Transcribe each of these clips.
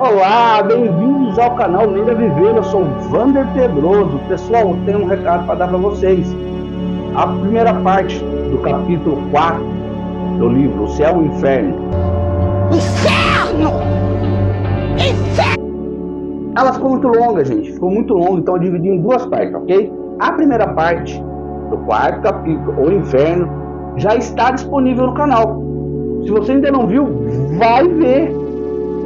Olá, bem-vindos ao canal Leira Viver, eu sou o Vander Pedroso. Pessoal, eu tenho um recado para dar para vocês. A primeira parte do capítulo 4 do livro O Céu e o Inferno. Inferno! Inferno! Ela ficou muito longa, gente, então eu dividi em duas partes, ok? A primeira parte do quarto capítulo, O Inferno, já está disponível no canal. Se você ainda não viu, vai ver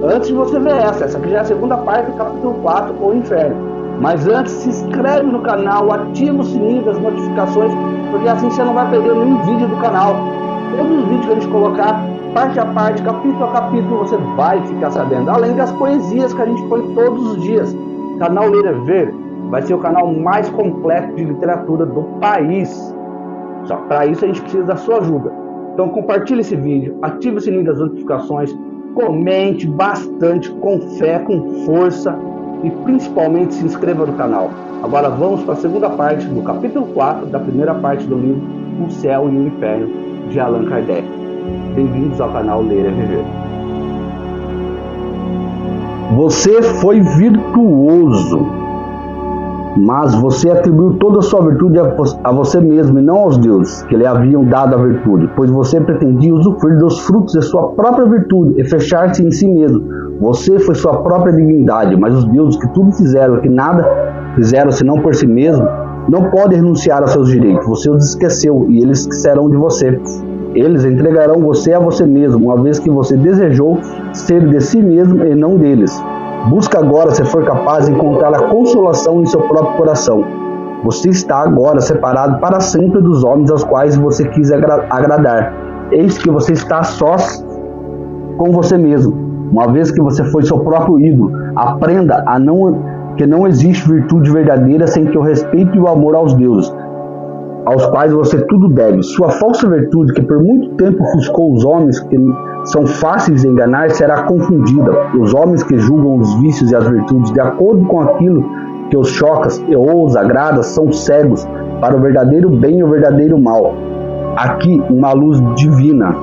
antes de você ver essa aqui já é a segunda parte do capítulo 4, O Inferno. Mas antes, se inscreve no canal, ativa o sininho das notificações, porque assim você não vai perder nenhum vídeo do canal. Todos os vídeos que a gente colocar, parte a parte, capítulo a capítulo, você vai ficar sabendo. Além das poesias que a gente põe todos os dias. O canal Leira Viver vai ser o canal mais completo de literatura do país. Só que para isso a gente precisa da sua ajuda. Então compartilhe esse vídeo, ative o sininho das notificações, comente bastante, com fé, com força e principalmente se inscreva no canal. Agora vamos para a segunda parte do capítulo 4 da primeira parte do livro O Céu e o Inferno, de Allan Kardec. Bem-vindos ao canal Leira Viver. Você foi virtuoso, mas você atribuiu toda a sua virtude a você mesmo e não aos deuses que lhe haviam dado a virtude, pois você pretendia usufruir dos frutos de sua própria virtude e fechar-se em si mesmo. Você foi sua própria divindade, mas os deuses que tudo fizeram e que nada fizeram senão por si mesmo, não podem renunciar a seus direitos. Você os esqueceu e eles esquecerão de você. Eles entregarão você a você mesmo, uma vez que você desejou ser de si mesmo e não deles. Busca agora, se for capaz, de encontrar a consolação em seu próprio coração. Você está agora separado para sempre dos homens aos quais você quis agradar. Eis que você está sós com você mesmo, uma vez que você foi seu próprio ídolo. Aprenda que não existe virtude verdadeira sem que o respeito e o amor aos deuses, aos quais você tudo deve. Sua falsa virtude, que por muito tempo ofuscou os homens, que são fáceis de enganar, será confundida. Os homens que julgam os vícios e as virtudes de acordo com aquilo que os choca ou os agrada são cegos para o verdadeiro bem e o verdadeiro mal. Aqui uma luz divina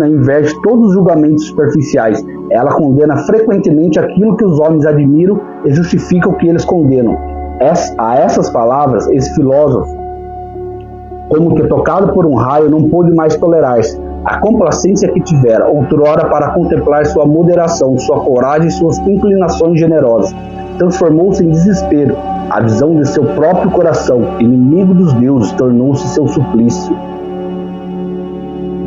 inverte todos os julgamentos superficiais. Ela condena frequentemente aquilo que os homens admiram e justifica o que eles condenam. A essas palavras, esse filósofo, como que tocado por um raio, não pôde mais tolerar-se. A complacência que tivera outrora para contemplar sua moderação, sua coragem e suas inclinações generosas, transformou-se em desespero. A visão de seu próprio coração, inimigo dos deuses, tornou-se seu suplício.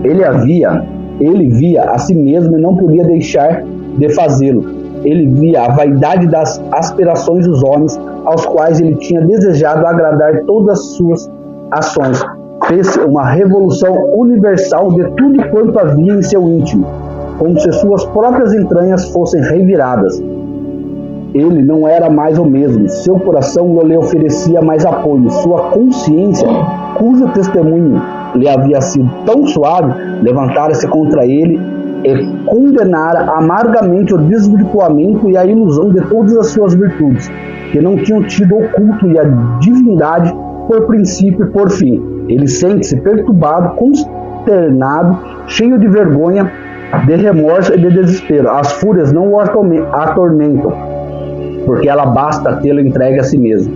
Ele via a si mesmo e não podia deixar de fazê-lo. Ele via a vaidade das aspirações dos homens, aos quais ele tinha desejado agradar todas as suas ações. Fez uma revolução universal de tudo quanto havia em seu íntimo, como se suas próprias entranhas fossem reviradas. Ele não era mais o mesmo, seu coração não lhe oferecia mais apoio, sua consciência, cujo testemunho lhe havia sido tão suave, levantara-se contra ele e condenara amargamente o desvirtuamento e a ilusão de todas as suas virtudes, que não tinham tido o culto e a divindade por princípio e por fim. Ele sente-se perturbado, consternado, cheio de vergonha, de remorso e de desespero. As fúrias não o atormentam, porque ela basta tê-lo entregue a si mesmo.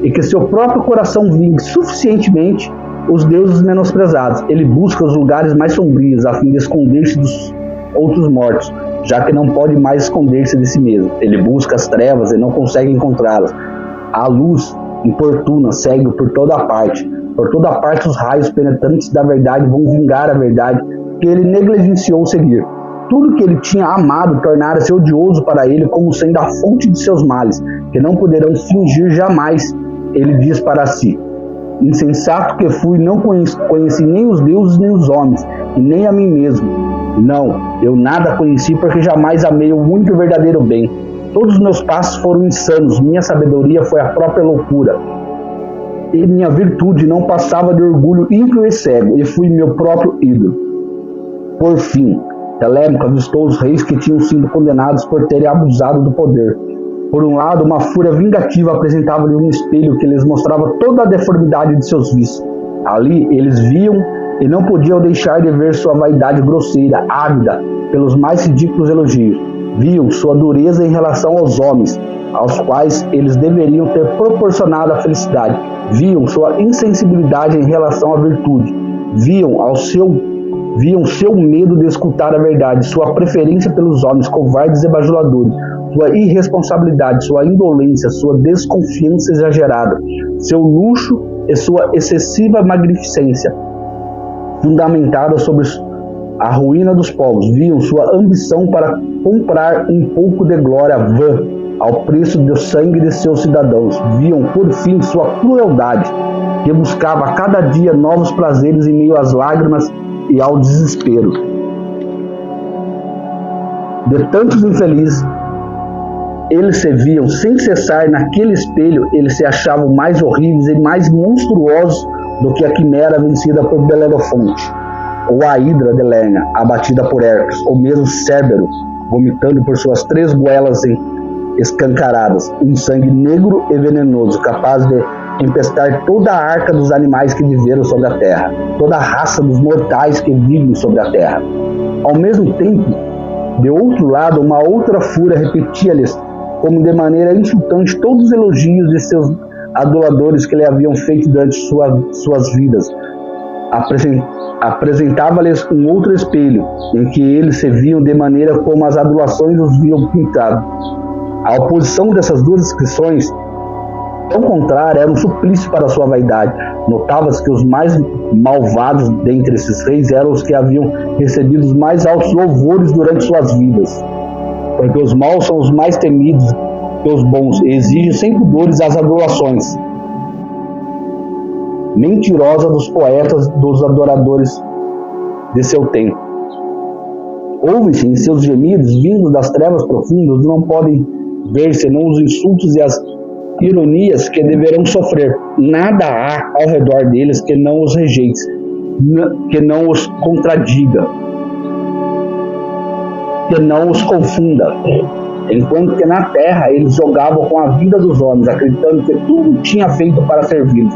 E que seu próprio coração vingue suficientemente os deuses menosprezados. Ele busca os lugares mais sombrios, a fim de esconder-se dos outros mortos, já que não pode mais esconder-se de si mesmo. Ele busca as trevas e não consegue encontrá-las. A luz importuna segue por toda parte. Por toda parte os raios penetrantes da verdade vão vingar a verdade que ele negligenciou seguir. Tudo que ele tinha amado tornara-se odioso para ele, como sendo a fonte de seus males, que não poderão fingir jamais. Ele diz para si: insensato que fui, não conheci nem os deuses nem os homens, e nem a mim mesmo. Não, eu nada conheci, porque jamais amei o único e verdadeiro bem. Todos os meus passos foram insanos, minha sabedoria foi a própria loucura. E minha virtude não passava de orgulho ímpio e cego, e fui meu próprio ídolo. Por fim, Telêmaco avistou os reis que tinham sido condenados por terem abusado do poder. Por um lado, uma fúria vingativa apresentava-lhe um espelho que lhes mostrava toda a deformidade de seus vícios. Ali eles viam e não podiam deixar de ver sua vaidade grosseira, ávida pelos mais ridículos elogios. Viam sua dureza em relação aos homens, aos quais eles deveriam ter proporcionado a felicidade. Viam sua insensibilidade em relação à virtude. Viam seu medo de escutar a verdade, sua preferência pelos homens covardes e bajuladores, sua irresponsabilidade, sua indolência, sua desconfiança exagerada, seu luxo e sua excessiva magnificência, fundamentada sobre a ruína dos povos. Viam sua ambição para comprar um pouco de glória vã ao preço do sangue de seus cidadãos. Viam, por fim, sua crueldade, que buscava a cada dia novos prazeres em meio às lágrimas e ao desespero de tantos infelizes. Eles se viam sem cessar naquele espelho. Eles se achavam mais horríveis e mais monstruosos do que a quimera vencida por Belerofonte, ou a hidra de Lerna abatida por Hércules, ou mesmo Cérbero vomitando por suas 3 goelas escancaradas um sangue negro e venenoso, capaz de empestar toda a arca dos animais que viveram sobre a terra, toda a raça dos mortais que vivem sobre a terra. Ao mesmo tempo, de outro lado, uma outra fúria repetia-lhes, como de maneira insultante, todos os elogios de seus adoradores que lhe haviam feito durante suas vidas. Apresentava-lhes um outro espelho, em que eles se viam de maneira como as adulações os viam pintado. A oposição dessas duas descrições, tão contrária, era um suplício para a sua vaidade. Notava-se que os mais malvados dentre esses reis eram os que haviam recebido os mais altos louvores durante suas vidas, porque os maus são os mais temidos que os bons, e exigem sem pudores as adulações mentirosa dos poetas, dos adoradores de seu tempo. Ouve-se em seus gemidos, vindos das trevas profundas, não podem ver senão os insultos e as ironias que deverão sofrer. Nada há ao redor deles que não os rejeite, que não os contradiga, que não os confunda. Enquanto que na terra eles jogavam com a vida dos homens, acreditando que tudo tinha feito para servi-los.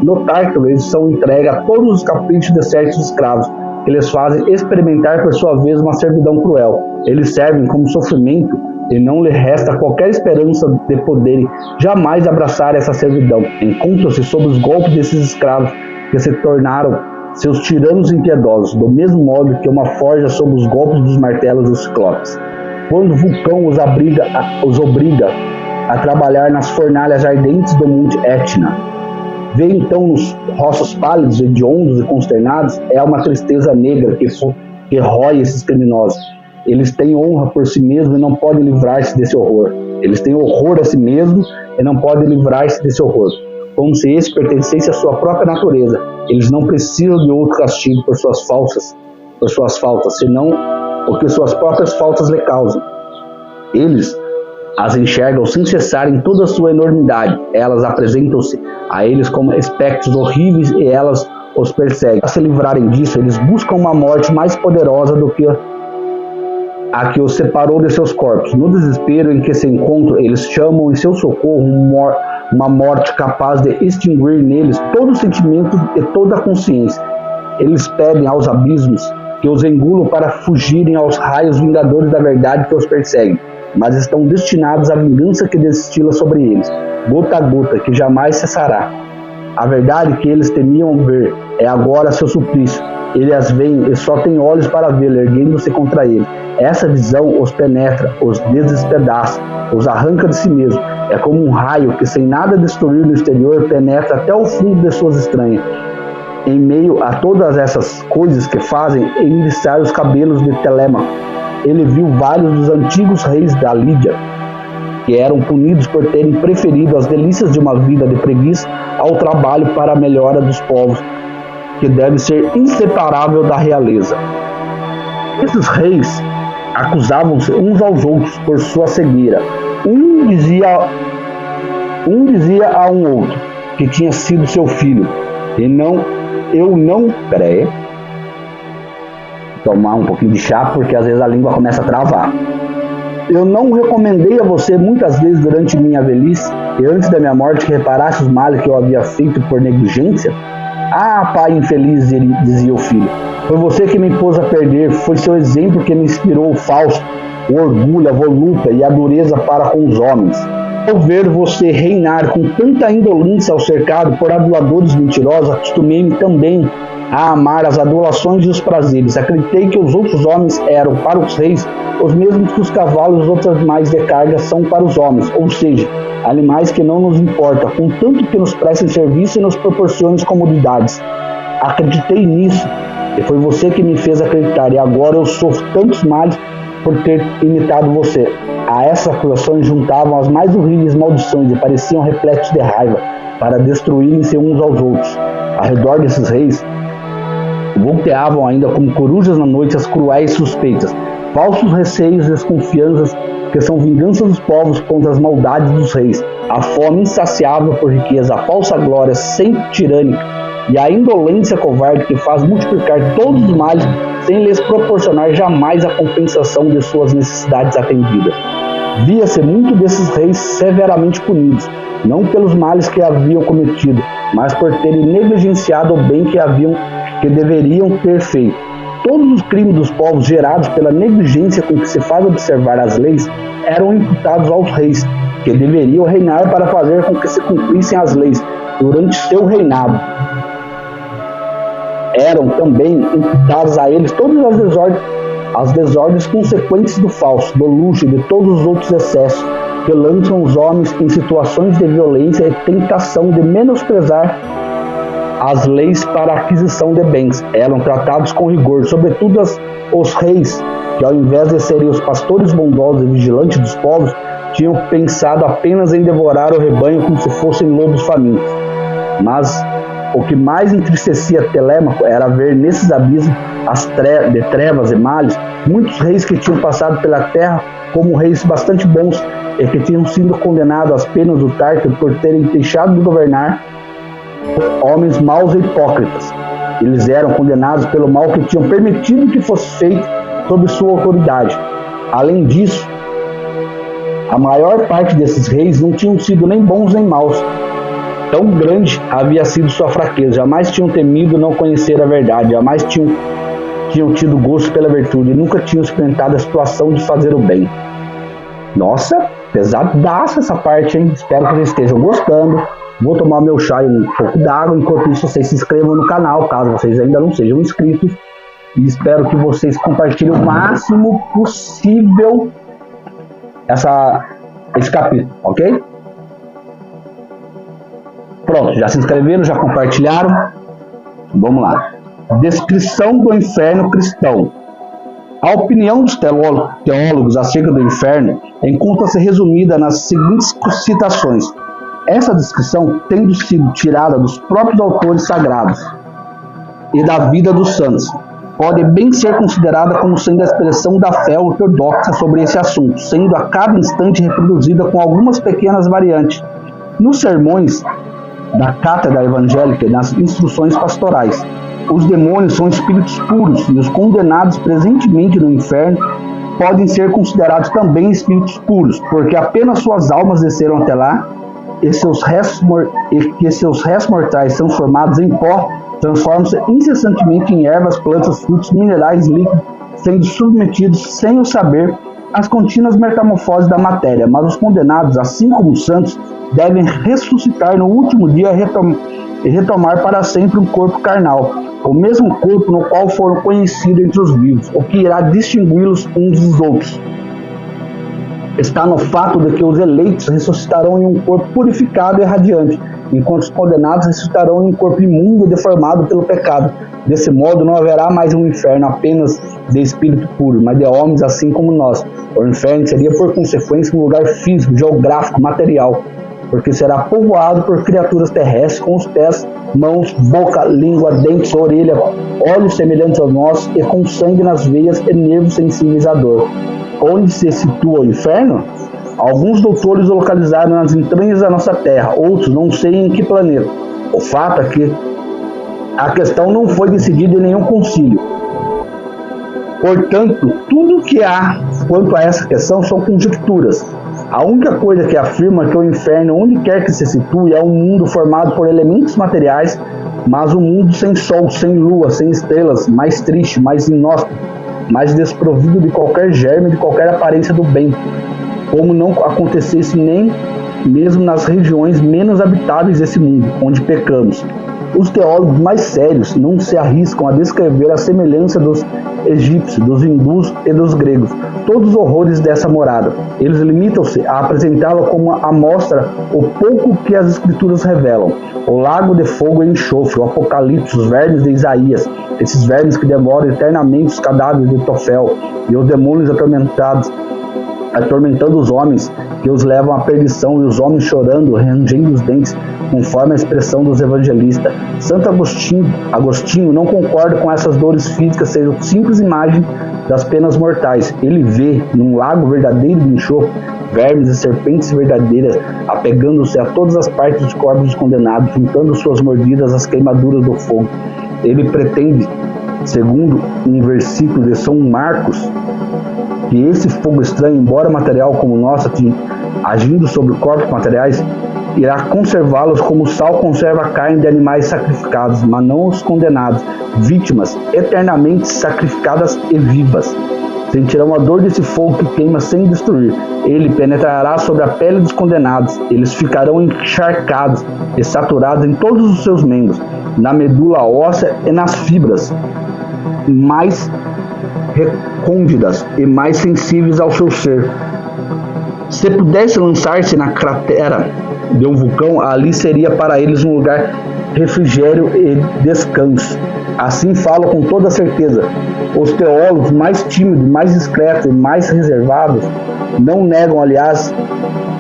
No Tártaro eles são entregues a todos os caprichos de certos escravos, que lhes fazem experimentar por sua vez uma servidão cruel. Eles servem como sofrimento e não lhe resta qualquer esperança de poderem jamais abraçar essa servidão. Encontram-se sob os golpes desses escravos que se tornaram seus tiranos impiedosos, do mesmo modo que uma forja sob os golpes dos martelos dos ciclopes. Quando Vulcão os obriga a trabalhar nas fornalhas ardentes do monte Etna, vê então nos rostos pálidos, hediondos e consternados, é uma tristeza negra que rói esses criminosos. Eles têm honra por si mesmos e não podem livrar-se desse horror. Eles têm horror a si mesmos e não podem livrar-se desse horror, como se esse pertencesse à sua própria natureza. Eles não precisam de outro castigo por suas faltas, senão o que suas próprias faltas lhe causam. Eles as enxergam sem cessar em toda a sua enormidade. Elas apresentam-se a eles como espectros horríveis e elas os perseguem. Para se livrarem disso, eles buscam uma morte mais poderosa do que a que os separou de seus corpos. No desespero em que se encontram, eles chamam em seu socorro uma morte capaz de extinguir neles todo o sentimento e toda a consciência. Eles pedem aos abismos que os engulam para fugirem aos raios vingadores da verdade que os perseguem, mas estão destinados à vingança que destila sobre eles, gota a gota, que jamais cessará. A verdade que eles temiam ver é agora seu suplício. Eles as veem e só têm olhos para vê-lo, erguendo-se contra ele. Essa visão os penetra, os despedaça, os arranca de si mesmo. É como um raio que, sem nada destruir no exterior, penetra até o fundo de suas entranhas. Em meio a todas essas coisas que fazem enriçar os cabelos de Telêmaco, ele viu vários dos antigos reis da Lídia, que eram punidos por terem preferido as delícias de uma vida de preguiça ao trabalho para a melhora dos povos, que deve ser inseparável da realeza. Esses reis acusavam-se uns aos outros por sua cegueira. Um dizia a um outro que tinha sido seu filho, Peraí. Tomar um pouquinho de chá, porque às vezes a língua começa a travar. Eu não recomendei a você muitas vezes durante minha velhice e antes da minha morte que reparasse os males que eu havia feito por negligência? Ah, pai infeliz, ele dizia o filho, foi você que me pôs a perder, foi seu exemplo que me inspirou o Fausto, o orgulho, a volúpia e a dureza para com os homens. Ao ver você reinar com tanta indolência ao cercado por aduladores mentirosos, acostumei-me também a amar as adulações e os prazeres. Acreditei que os outros homens eram, para os reis, os mesmos que os cavalos e os outros animais de carga são para os homens, ou seja, animais que não nos importam, contanto que nos prestem serviço e nos proporcionem comodidades. Acreditei nisso, e foi você que me fez acreditar, e agora eu sofro tantos males por ter imitado você. A essas acusações juntavam as mais horríveis maldições e pareciam repletos de raiva, para destruírem-se uns aos outros. Ao redor desses reis, volteavam ainda como corujas na noite as cruéis suspeitas, falsos receios e desconfianças que são vinganças dos povos contra as maldades dos reis, a fome insaciável por riqueza, a falsa glória sempre tirânica e a indolência covarde que faz multiplicar todos os males sem lhes proporcionar jamais a compensação de suas necessidades atendidas. Via-se muito desses reis severamente punidos, não pelos males que haviam cometido, mas por terem negligenciado o bem que deveriam ter feito. Todos os crimes dos povos gerados pela negligência com que se faz observar as leis eram imputados aos reis, que deveriam reinar para fazer com que se cumprissem as leis durante seu reinado. Eram também imputadas a eles todas as desordens consequentes do falso, do luxo e de todos os outros excessos que lançam os homens em situações de violência e tentação de menosprezar as leis para a aquisição de bens. Eram tratados com rigor, sobretudo os reis, que ao invés de serem os pastores bondosos e vigilantes dos povos, tinham pensado apenas em devorar o rebanho como se fossem lobos famintos. Mas o que mais entristecia Telêmaco era ver nesses abismos de trevas e males muitos reis que tinham passado pela terra como reis bastante bons e que tinham sido condenados às penas do Tártaro por terem deixado de governar homens maus e hipócritas. Eles eram condenados pelo mal que tinham permitido que fosse feito sob sua autoridade. Além disso, a maior parte desses reis não tinham sido nem bons nem maus. Tão grande havia sido sua fraqueza, jamais tinham temido não conhecer a verdade, jamais tinham tido gosto pela virtude e nunca tinham experimentado a situação de fazer o bem. Nossa, pesadaça essa parte, hein? Espero que vocês estejam gostando. Vou tomar meu chá e um pouco d'água. Enquanto isso, vocês se inscrevam no canal, caso vocês ainda não sejam inscritos. E espero que vocês compartilhem o máximo possível esse capítulo, ok? Pronto, já se inscreveram, já compartilharam? Vamos lá. Descrição do inferno cristão. A opinião dos teólogos acerca do inferno encontra-se resumida nas seguintes citações. Essa descrição, tendo sido tirada dos próprios autores sagrados e da vida dos santos, pode bem ser considerada como sendo a expressão da fé ortodoxa sobre esse assunto, sendo a cada instante reproduzida com algumas pequenas variantes nos sermões da cátedra evangélica e nas instruções pastorais. Os demônios são espíritos puros e os condenados presentemente no inferno podem ser considerados também espíritos puros, porque apenas suas almas desceram até lá e seus restos mortais transformados em pó transformam-se incessantemente em ervas, plantas, frutos, minerais líquidos, sendo submetidos sem o saber às contínuas metamorfoses da matéria. Mas os condenados, assim como os santos, devem ressuscitar no último dia e retomar para sempre um corpo carnal, o mesmo corpo no qual foram conhecidos entre os vivos, o que irá distingui-los uns dos outros. Está no fato de que os eleitos ressuscitarão em um corpo purificado e radiante, enquanto os condenados ressuscitarão em um corpo imundo e deformado pelo pecado. Desse modo, não haverá mais um inferno apenas de espírito puro, mas de homens assim como nós. O inferno seria, por consequência, um lugar físico, geográfico, material, porque será povoado por criaturas terrestres com os pés, mãos, boca, língua, dentes, orelha, olhos semelhantes aos nossos e com sangue nas veias e nervos sensíveis à dor. Onde se situa o inferno? Alguns doutores o localizaram nas entranhas da nossa Terra, outros não sei em que planeta. O fato é que a questão não foi decidida em nenhum concílio. Portanto, tudo que há quanto a essa questão são conjecturas. A única coisa que afirma que o inferno, onde quer que se situe, é um mundo formado por elementos materiais Mas um mundo sem sol, sem lua, sem estrelas, mais triste, mais inóspito, mais desprovido de qualquer germe, de qualquer aparência do bem, como não acontecesse nem mesmo nas regiões menos habitáveis desse mundo, onde pecamos. Os teólogos mais sérios não se arriscam a descrever a semelhança dos egípcios, dos hindus e dos gregos, todos os horrores dessa morada. Eles limitam-se a apresentá-la como amostra o pouco que as escrituras revelam. O lago de fogo e enxofre, o Apocalipse, os vermes de Isaías, esses vermes que devoram eternamente os cadáveres de Tofel, e os demônios atormentando os homens, que os levam à perdição, e os homens chorando, rangendo os dentes, conforme a expressão dos evangelistas. Santo Agostinho não concorda com essas dores físicas sendo simples imagem das penas mortais. Ele vê, num lago verdadeiro de enxofre, vermes e serpentes verdadeiras, apegando-se a todas as partes dos corpos dos condenados, juntando suas mordidas às queimaduras do fogo. Ele pretende, segundo um versículo de São Marcos, que esse fogo estranho, embora material como o nosso, agindo sobre corpos materiais, irá conservá-los como o sal conserva a carne de animais sacrificados, mas não os condenados, vítimas eternamente sacrificadas e vivas. Sentirão a dor desse fogo que queima sem destruir. Ele penetrará sobre a pele dos condenados. Eles ficarão encharcados e saturados em todos os seus membros, na medula óssea e nas fibras mais recônditas e mais sensíveis ao seu ser. Se pudesse lançar-se na cratera de um vulcão, ali seria para eles um lugar refrigério e descanso. Assim falo com toda certeza. Os teólogos mais tímidos, mais discretos e mais reservados não negam, aliás,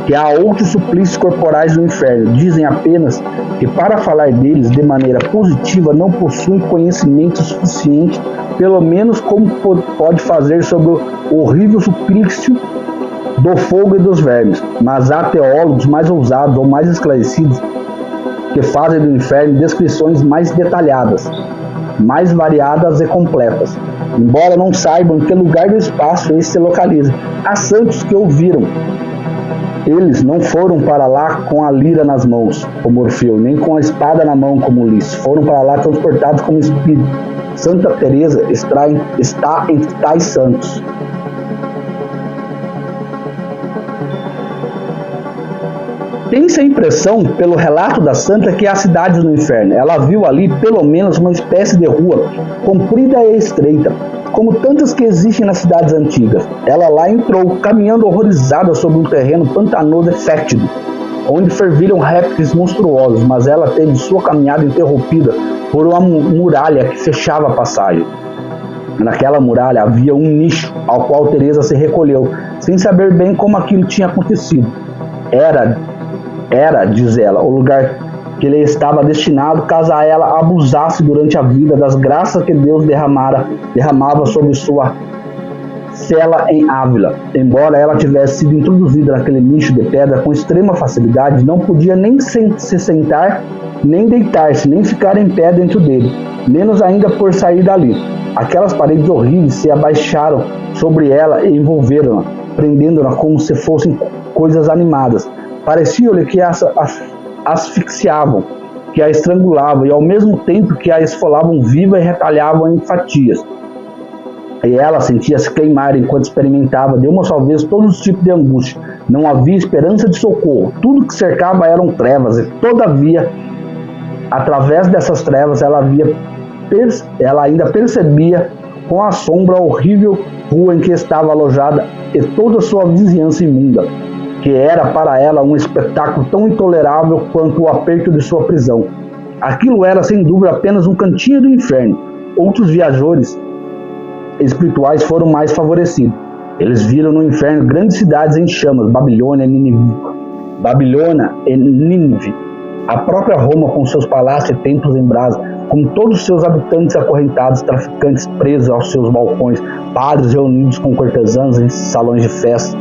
que há outros suplícios corporais no inferno. Dizem apenas que, para falar deles de maneira positiva, não possuem conhecimento suficiente, pelo menos como pode fazer sobre o horrível suplício do fogo e dos vermes. Mas há teólogos mais ousados ou mais esclarecidos que fazem do inferno descrições mais detalhadas, mais variadas e completas, embora não saibam em que lugar do espaço esse se localiza. Há santos que ouviram. Eles não foram para lá com a lira nas mãos, como Orfeu, nem com a espada na mão, como Ulisses. Foram para lá transportados como espírito. Santa Teresa está entre tais santos. Tem-se a impressão, pelo relato da santa, que há cidades no inferno. Ela viu ali, pelo menos, uma espécie de rua, comprida e estreita, como tantas que existem nas cidades antigas. Ela lá entrou, caminhando horrorizada sobre um terreno pantanoso e fétido, onde fervilham répteis monstruosos, mas ela teve sua caminhada interrompida por uma muralha que fechava a passagem. Naquela muralha havia um nicho, ao qual Teresa se recolheu, sem saber bem como aquilo tinha acontecido. Era, diz ela, o lugar que lhe estava destinado caso ela abusasse durante a vida das graças que Deus derramava sobre sua cela em Ávila. Embora ela tivesse sido introduzida naquele nicho de pedra com extrema facilidade, não podia nem se sentar, nem deitar-se, nem ficar em pé dentro dele, menos ainda por sair dali. Aquelas paredes horríveis se abaixaram sobre ela e envolveram-na, prendendo-na como se fossem coisas animadas. Parecia-lhe que a asfixiavam, que a estrangulavam e ao mesmo tempo que a esfolavam viva e retalhavam em fatias. E ela sentia-se queimar enquanto experimentava de uma só vez todos os tipos de angústia. Não havia esperança de socorro. Tudo que cercava eram trevas e, todavia, através dessas trevas ela ainda percebia com a sombra a horrível rua em que estava alojada e toda a sua vizinhança imunda, que era para ela um espetáculo tão intolerável quanto o aperto de sua prisão. Aquilo era, sem dúvida, apenas um cantinho do inferno. Outros viajores espirituais foram mais favorecidos. Eles viram no inferno grandes cidades em chamas, Babilônia e Nínive, a própria Roma com seus palácios e templos em brasa, com todos os seus habitantes acorrentados, traficantes presos aos seus balcões, padres reunidos com cortesãs em salões de festa,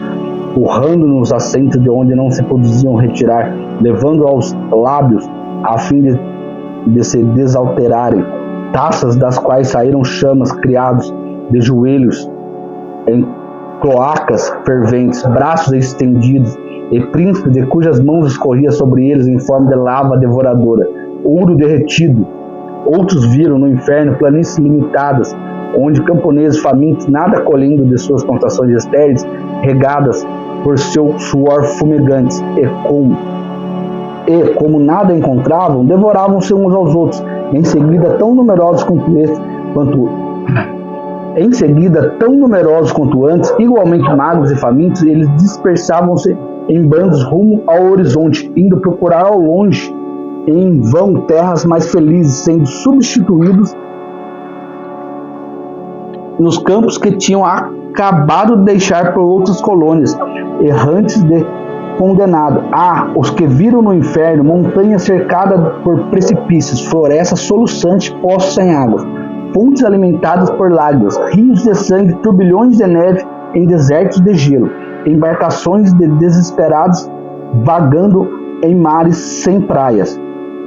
urrando nos assentos de onde não se podiam retirar, levando aos lábios, a fim de se desalterarem, taças das quais saíram chamas, criados de joelhos em cloacas ferventes, braços estendidos, e príncipes de cujas mãos escorria sobre eles em forma de lava devoradora, ouro derretido Outros viram no inferno planícies limitadas, onde camponeses famintos, nada colhendo de suas plantações estéreis, regadas por seu suor fumegantes, e como nada encontravam, devoravam-se uns aos outros. Em seguida, tão numerosos quanto antes, igualmente magros e famintos, eles dispersavam-se em bandos rumo ao horizonte, indo procurar ao longe, em vão, terras mais felizes, sendo substituídos nos campos que tinham acabado de deixar por outras colônias, errantes de condenado. Os que viram no inferno montanha cercada por precipícios, florestas soluçantes, poços sem água, fontes alimentadas por lágrimas, rios de sangue, turbilhões de neve em desertos de gelo, embarcações de desesperados vagando em mares sem praias.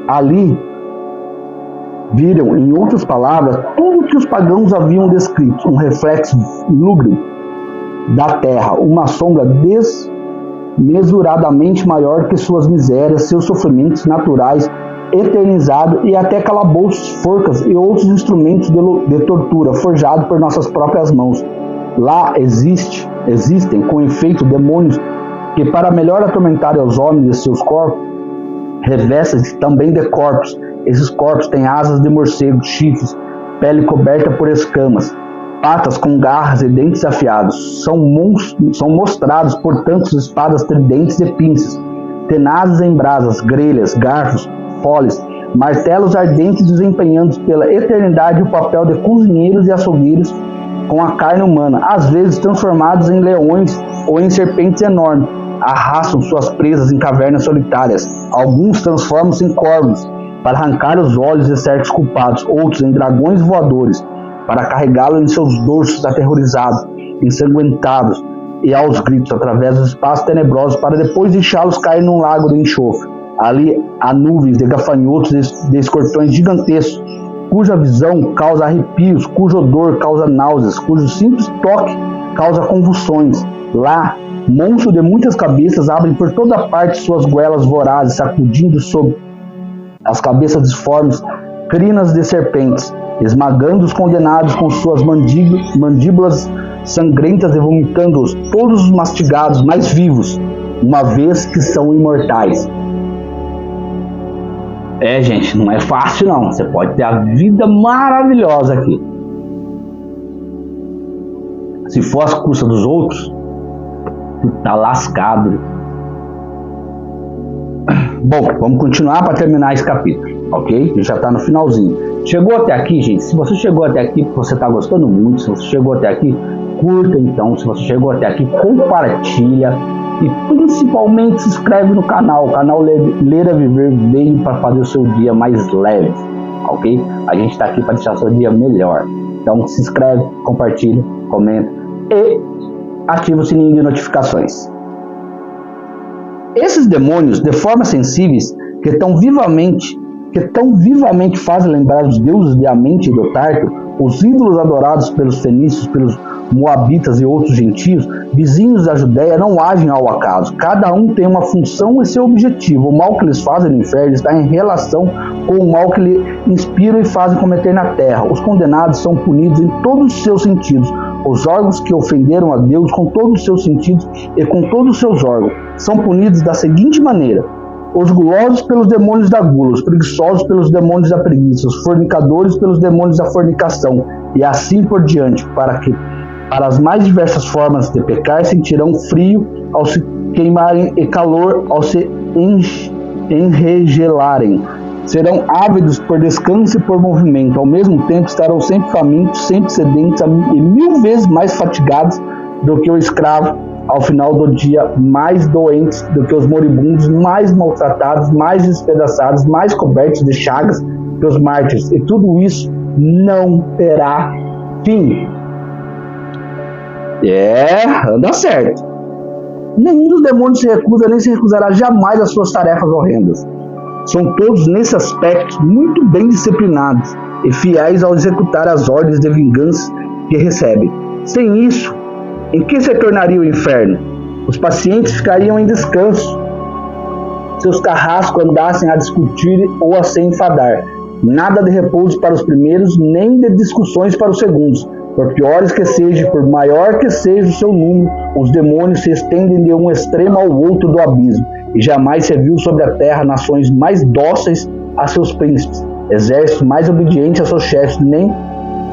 Ali viram, em outras palavras, tudo que os pagãos haviam descrito, um reflexo lúgubre da terra, uma sombra desmesuradamente maior que suas misérias, seus sofrimentos naturais, eternizado, e até calabouços, forcas e outros instrumentos de tortura forjados por nossas próprias mãos. Lá existem, com efeito, demônios que, para melhor atormentarem os homens e seus corpos, revestem-se também de corpos. Esses corpos têm asas de morcego, chifres, pele coberta por escamas, patas com garras e dentes afiados. São mostrados, portanto, espadas, tridentes e pinças, tenazes em brasas, grelhas, garfos, foles, martelos ardentes, desempenhando pela eternidade o papel de cozinheiros e açougueiros com a carne humana, às vezes transformados em leões ou em serpentes enormes. Arrastam suas presas em cavernas solitárias. Alguns transformam-se em corvos para arrancar os olhos de certos culpados, outros em dragões voadores para carregá-los em seus dorsos aterrorizados, ensanguentados e aos gritos através dos espaços tenebrosos, para depois deixá-los cair num lago de enxofre. Ali há nuvens de gafanhotos, de escorpiões gigantescos, cuja visão causa arrepios, cujo odor causa náuseas, cujo simples toque causa convulsões. Lá, monstros de muitas cabeças abrem por toda parte suas goelas vorazes, sacudindo sob as cabeças disformes crinas de serpentes, esmagando os condenados com suas mandíbulas sangrentas e vomitando-os, todos os mastigados mais vivos, uma vez que são imortais. Gente, não é fácil não. Você pode ter a vida maravilhosa aqui. Se for às custas dos outros, tu tá lascado. Bom, vamos continuar para terminar esse capítulo, ok? Já tá no finalzinho. Chegou até aqui, gente? Se você chegou até aqui porque você tá gostando muito, se você chegou até aqui, curta então. Se você chegou até aqui, compartilha. E principalmente se inscreve no canal. O canal Ler a Viver veio para fazer o seu dia mais leve, ok? A gente está aqui para deixar o seu dia melhor. Então se inscreve, compartilha, comenta e ativa o sininho de notificações. Esses demônios, de formas sensíveis, que tão vivamente fazem lembrar os deuses de Amente e do Tarto, os ídolos adorados pelos fenícios, pelos moabitas e outros gentios, vizinhos da Judéia, não agem ao acaso. Cada um tem uma função e seu objetivo. O mal que eles fazem no inferno está em relação com o mal que lhe inspiram e fazem cometer na terra. Os condenados são punidos em todos os seus sentidos. Os órgãos que ofenderam a Deus com todos os seus sentidos e com todos os seus órgãos são punidos da seguinte maneira: os gulosos pelos demônios da gula, os preguiçosos pelos demônios da preguiça, os fornicadores pelos demônios da fornicação, e assim por diante, para as mais diversas formas de pecar sentirão frio ao se queimarem e calor ao se enregelarem. Serão ávidos por descanso e por movimento, ao mesmo tempo estarão sempre famintos, sempre sedentos e 1000 vezes mais fatigados do que o escravo ao final do dia, mais doentes do que os moribundos, mais maltratados, mais despedaçados, mais cobertos de chagas que os mártires, e tudo isso não terá fim. Anda certo. Nenhum dos demônios se recusa nem se recusará jamais às suas tarefas horrendas. São todos, nesse aspecto, muito bem disciplinados e fiéis ao executar as ordens de vingança que recebem. Sem isso, em que se tornaria o inferno? Os pacientes ficariam em descanso, seus carrascos andassem a discutir ou a se enfadar. Nada de repouso para os primeiros, nem de discussões para os segundos. Por piores que seja, por maior que seja o seu número, os demônios se estendem de um extremo ao outro do abismo, e jamais se viu sobre a terra nações mais dóceis a seus príncipes, exércitos mais obedientes a seus chefes, nem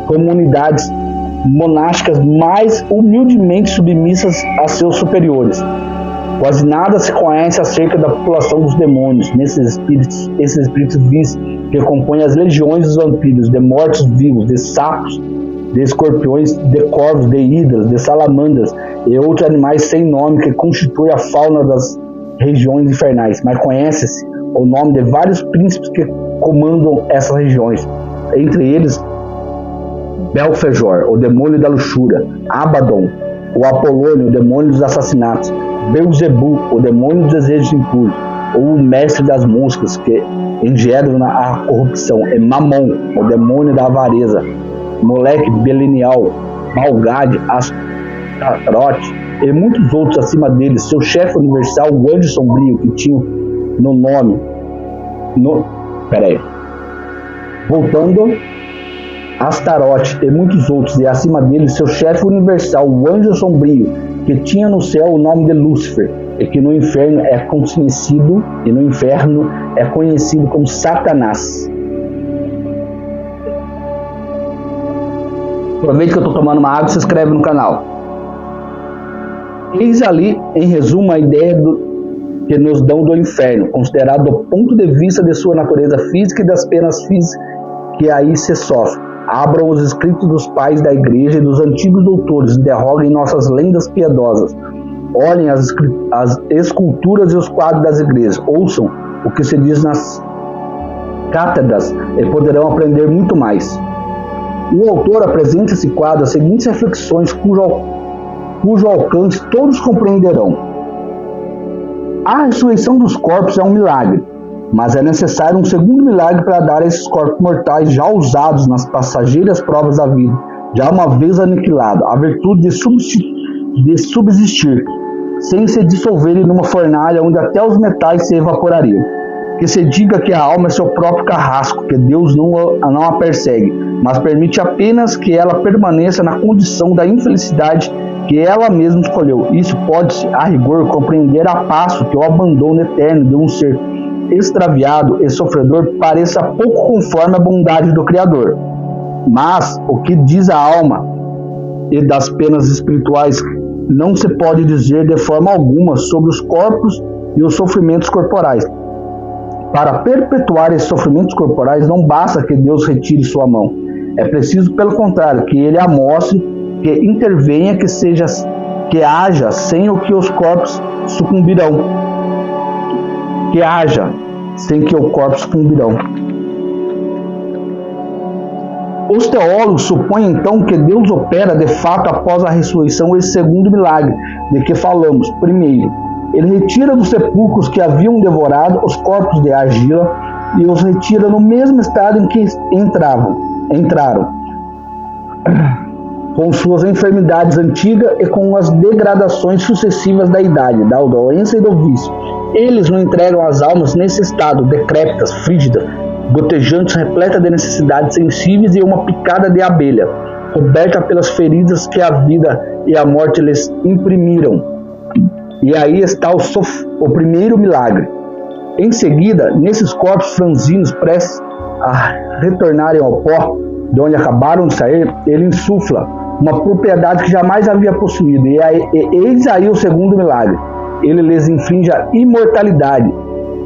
comunidades monásticas mais humildemente submissas a seus superiores. Quase nada se conhece acerca da população dos demônios, esses espíritos vis que compõem as legiões dos vampiros, de mortos-vivos, de sapos, de escorpiões, de corvos, de hidras, de salamandras e outros animais sem nome que constituem a fauna das regiões infernais. Mas conhece-se o nome de vários príncipes que comandam essas regiões, entre eles Belfegor, o demônio da luxúria, Abaddon, o Apolônio, o demônio dos assassinatos, Beelzebu, o demônio dos desejos impuros, ou o mestre das moscas, que engendram a corrupção, é Mamon, o demônio da avareza, Moleque, Belenial, Malgade, Astarote e muitos outros acima deles. Seu chefe universal, o anjo sombrio, que tinha no nome voltando, Astarote e muitos outros, e acima dele seu chefe universal, o anjo sombrio, que tinha no céu o nome de Lúcifer, e que no inferno é conhecido como Satanás. Aproveite que eu estou tomando uma água e se inscreve no canal. Eis ali, em resumo, a ideia que nos dão do inferno, considerado do ponto de vista de sua natureza física e das penas físicas que aí se sofre. Abram os escritos dos pais da igreja e dos antigos doutores, interroguem nossas lendas piedosas. Olhem as esculturas e os quadros das igrejas. Ouçam o que se diz nas cátedras e poderão aprender muito mais. O autor apresenta esse quadro as seguintes reflexões cujo alcance todos compreenderão. A ressurreição dos corpos é um milagre, mas é necessário um segundo milagre para dar a esses corpos mortais já usados nas passageiras provas da vida, já uma vez aniquilado, a virtude de subsistir, sem se dissolverem numa fornalha onde até os metais se evaporariam. Que se diga que a alma é seu próprio carrasco, que Deus não a persegue, mas permite apenas que ela permaneça na condição da infelicidade que ela mesma escolheu. Isso pode-se, a rigor, compreender a passo que o abandono eterno de um ser extraviado e sofredor pareça pouco conforme a bondade do Criador. Mas o que diz a alma e das penas espirituais não se pode dizer de forma alguma sobre os corpos e os sofrimentos corporais. Para perpetuar esses sofrimentos corporais não basta que Deus retire sua mão. É preciso, pelo contrário, que Ele a mostre, que intervenha, que haja, sem o que os corpos sucumbirão. Que haja, sem que o corpo sucumbirão. Os teólogos supõem então que Deus opera de fato após a ressurreição esse segundo milagre de que falamos. Primeiro, Ele retira dos sepulcros que haviam devorado os corpos de argila e os retira no mesmo estado em que entraram, com suas enfermidades antigas e com as degradações sucessivas da idade, da doença e do vício. Eles não entregam as almas nesse estado, decrépitas, frígidas, gotejantes, repletas de necessidades sensíveis e uma picada de abelha, coberta pelas feridas que a vida e a morte lhes imprimiram. E aí está o primeiro milagre. Em seguida, nesses corpos franzinos prestes a retornarem ao pó, de onde acabaram de sair, ele insufla uma propriedade que jamais havia possuído. E eis aí o segundo milagre. Ele lhes inflige a imortalidade.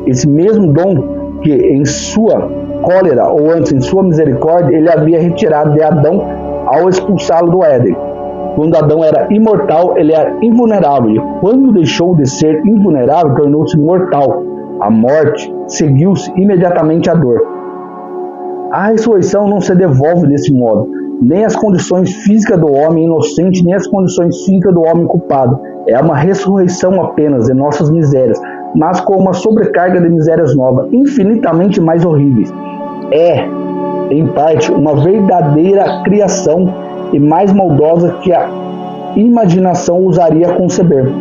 Esse mesmo dom que em sua cólera, ou antes em sua misericórdia, ele havia retirado de Adão ao expulsá-lo do Éden. Quando Adão era imortal, ele era invulnerável. E quando deixou de ser invulnerável, tornou-se mortal. A morte seguiu-se imediatamente à dor. A ressurreição não se devolve desse modo. Nem as condições físicas do homem inocente, nem as condições físicas do homem culpado. É uma ressurreição apenas de nossas misérias, mas com uma sobrecarga de misérias novas, infinitamente mais horríveis. É, em parte, uma verdadeira criação e mais maldosa que a imaginação ousaria conceber.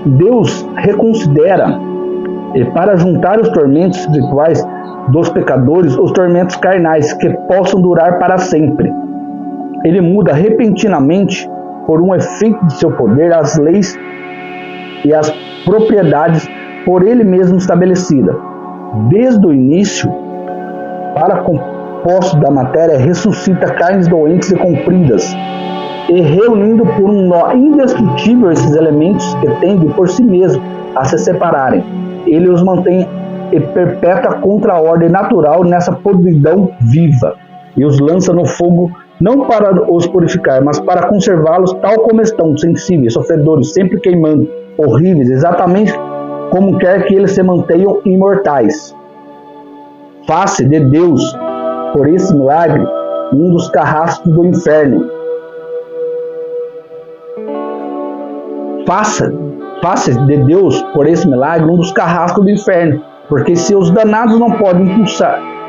Deus reconsidera, e para juntar os tormentos espirituais dos pecadores os tormentos carnais que possam durar para sempre. Ele muda repentinamente, por um efeito de seu poder, as leis e as propriedades por ele mesmo estabelecidas. Desde o início, para composto da matéria, ressuscita carnes doentes e compridas, e reunindo por um nó indestrutível esses elementos que tendem por si mesmo a se separarem, ele os mantém e perpétua contra a ordem natural nessa podridão viva, e os lança no fogo não para os purificar, mas para conservá-los tal como estão, sensíveis, sofredores, sempre queimando, horríveis, exatamente como quer que eles se mantenham imortais. Face de Deus, por esse milagre, um dos carrascos do inferno. Face de Deus, por esse milagre, um dos carrascos do inferno, porque se os danados não podem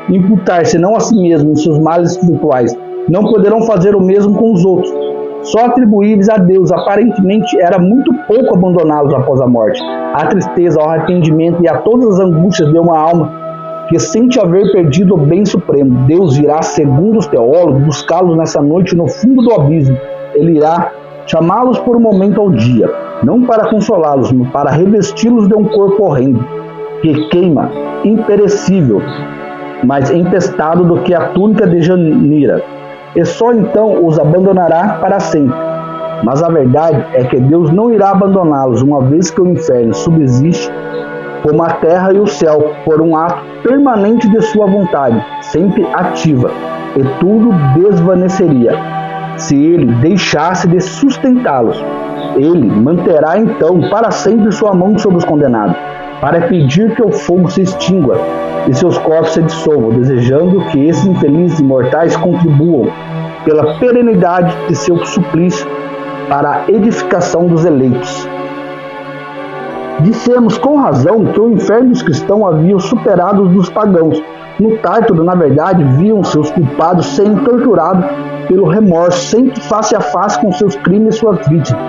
imputar senão a si mesmos seus males espirituais, não poderão fazer o mesmo com os outros. Só atribuíveis a Deus, aparentemente era muito pouco abandoná-los após a morte. A tristeza, ao arrependimento e a todas as angústias de uma alma que sente haver perdido o bem supremo. Deus irá, segundo os teólogos, buscá-los nessa noite no fundo do abismo. Ele irá chamá-los por um momento ao dia, não para consolá-los, mas para revesti-los de um corpo horrendo, que queima, imperecível, mais empestado do que a túnica de Janira, e só então os abandonará para sempre. Mas a verdade é que Deus não irá abandoná-los, uma vez que o inferno subsiste como a terra e o céu, por um ato permanente de sua vontade, sempre ativa, e tudo desvaneceria se ele deixasse de sustentá-los. Ele manterá então para sempre sua mão sobre os condenados, para pedir que o fogo se extingua e seus corpos se dissolvam, desejando que esses infelizes imortais contribuam pela perenidade de seu suplício para a edificação dos eleitos. Dissemos com razão que o inferno dos cristãos havia superado os dos pagãos. No Tártaro, na verdade, viam seus culpados sendo torturados pelo remorso, sempre face a face com seus crimes e suas vítimas,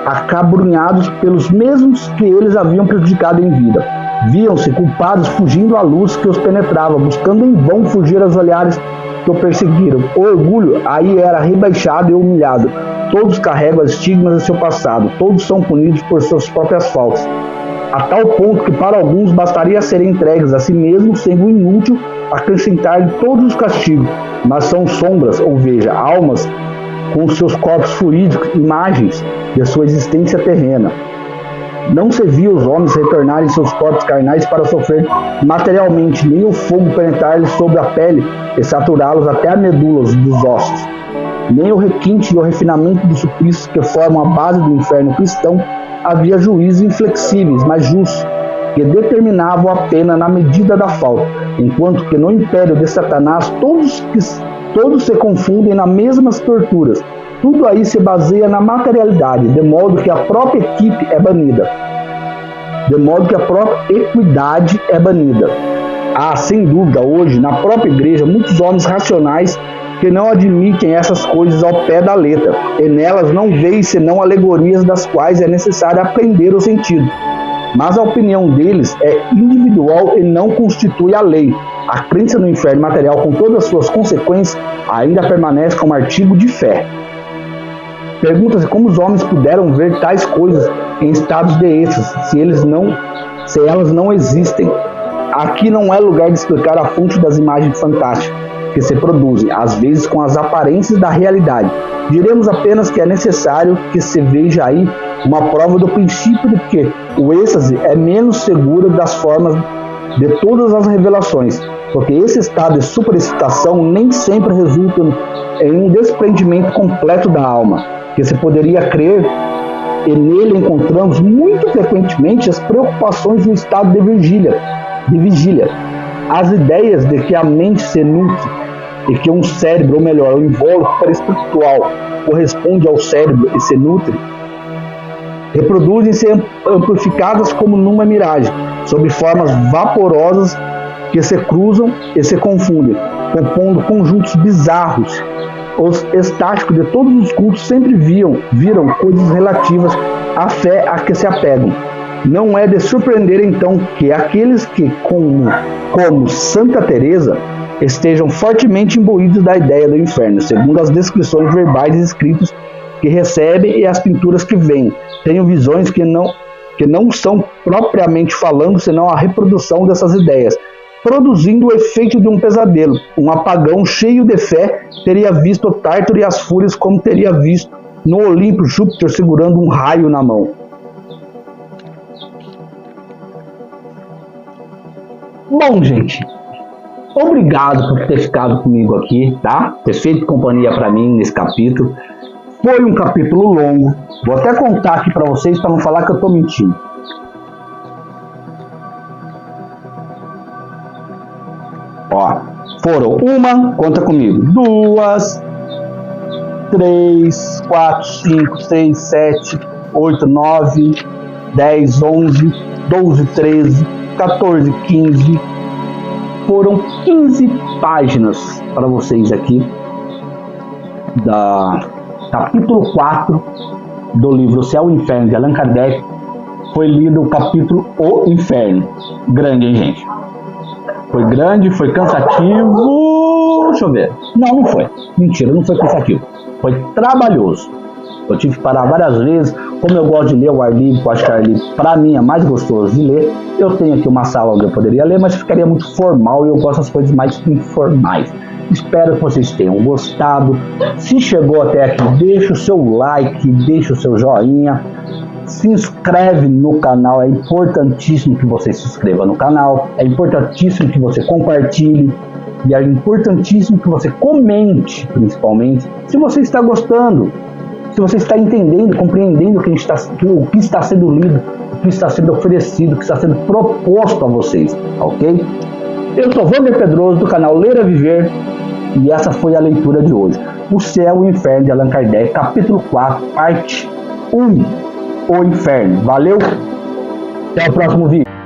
acabrunhados pelos mesmos que eles haviam prejudicado em vida. Viam-se culpados fugindo à luz que os penetrava, buscando em vão fugir aos olhares que o perseguiram. O orgulho aí era rebaixado e humilhado. Todos carregam as estigmas de seu passado, todos são punidos por suas próprias faltas, a tal ponto que para alguns bastaria serem entregues a si mesmos, sendo inútil acrescentar todos os castigos, mas são sombras, ou veja, almas com seus corpos fluídicos, imagens de sua existência terrena. Não se viu os homens retornarem seus corpos carnais para sofrer materialmente, nem o fogo penetrar-lhes sobre a pele e saturá-los até a medula dos ossos, nem o requinte e o refinamento dos suplícios que formam a base do inferno cristão. Havia juízes inflexíveis, mas justos, que determinavam a pena na medida da falta, enquanto que no império de Satanás todos se confundem nas mesmas torturas. Tudo aí se baseia na materialidade, de modo que a própria equipe é banida, de modo que a própria equidade é banida. Há, sem dúvida, hoje, na própria igreja, muitos homens racionais que não admitem essas coisas ao pé da letra, e nelas não veem senão alegorias das quais é necessário aprender o sentido. Mas a opinião deles é individual e não constitui a lei. A crença no inferno material, com todas as suas consequências, ainda permanece como artigo de fé. Pergunta-se como os homens puderam ver tais coisas em estados de êxtase, se elas não existem. Aqui não é lugar de explicar a fonte das imagens fantásticas que se produzem, às vezes com as aparências da realidade. Diremos apenas que é necessário que se veja aí uma prova do princípio de que o êxtase é menos seguro das formas de todas as revelações, porque esse estado de superexcitação nem sempre resulta em um desprendimento completo da alma, que se poderia crer, e nele encontramos muito frequentemente as preocupações do estado de vigília, as ideias de que a mente se nutre e que um cérebro, ou melhor, o invólucro espiritual corresponde ao cérebro e se nutre, reproduzem-se amplificadas como numa miragem, sob formas vaporosas que se cruzam e se confundem, compondo conjuntos bizarros. Os estáticos de todos os cultos sempre viram coisas relativas à fé a que se apegam. Não é de surpreender então que aqueles que, como Santa Teresa, estejam fortemente imbuídos da ideia do inferno, segundo as descrições verbais e escritos que recebem e as pinturas que veem. Tenho visões que não são propriamente falando, senão a reprodução dessas ideias, produzindo o efeito de um pesadelo. Um apagão cheio de fé teria visto o Tártaro e as fúrias, como teria visto no Olimpo Júpiter segurando um raio na mão. Bom, gente, obrigado por ter ficado comigo aqui, tá? Ter feito companhia para mim nesse capítulo. Foi um capítulo longo. Vou até contar aqui para vocês para não falar que eu tô mentindo. Ó, foram uma, conta comigo, 2, 3, 4, 5, 6, 7, 8, 9, 10, 11, 12, 13, 14, 15. Foram 15 páginas para vocês aqui da capítulo 4 do livro Céu e Inferno de Allan Kardec. Foi lido o capítulo O Inferno. Grande, hein, gente? Foi grande, foi cansativo. Deixa eu ver. Não foi. Mentira, não foi cansativo. Foi trabalhoso. Eu tive que parar várias vezes. Como eu gosto de ler o ar livre, eu acho que o ar livre para mim é mais gostoso de ler. Eu tenho aqui uma sala onde eu poderia ler, mas ficaria muito formal e eu gosto das coisas mais informais. Espero que vocês tenham gostado. Se chegou até aqui, deixa o seu like, deixa o seu joinha. Se inscreve no canal, é importantíssimo que você se inscreva no canal. É importantíssimo que você compartilhe. E é importantíssimo que você comente, principalmente, se você está gostando. Se você está entendendo, compreendendo o que está sendo lido, o que está sendo oferecido, o que está sendo proposto a vocês, ok? Eu sou Wander Pedroso, do canal Ler a Viver, e essa foi a leitura de hoje. O Céu e o Inferno de Allan Kardec, capítulo 4, parte 1, O Inferno. Valeu? Até o próximo vídeo.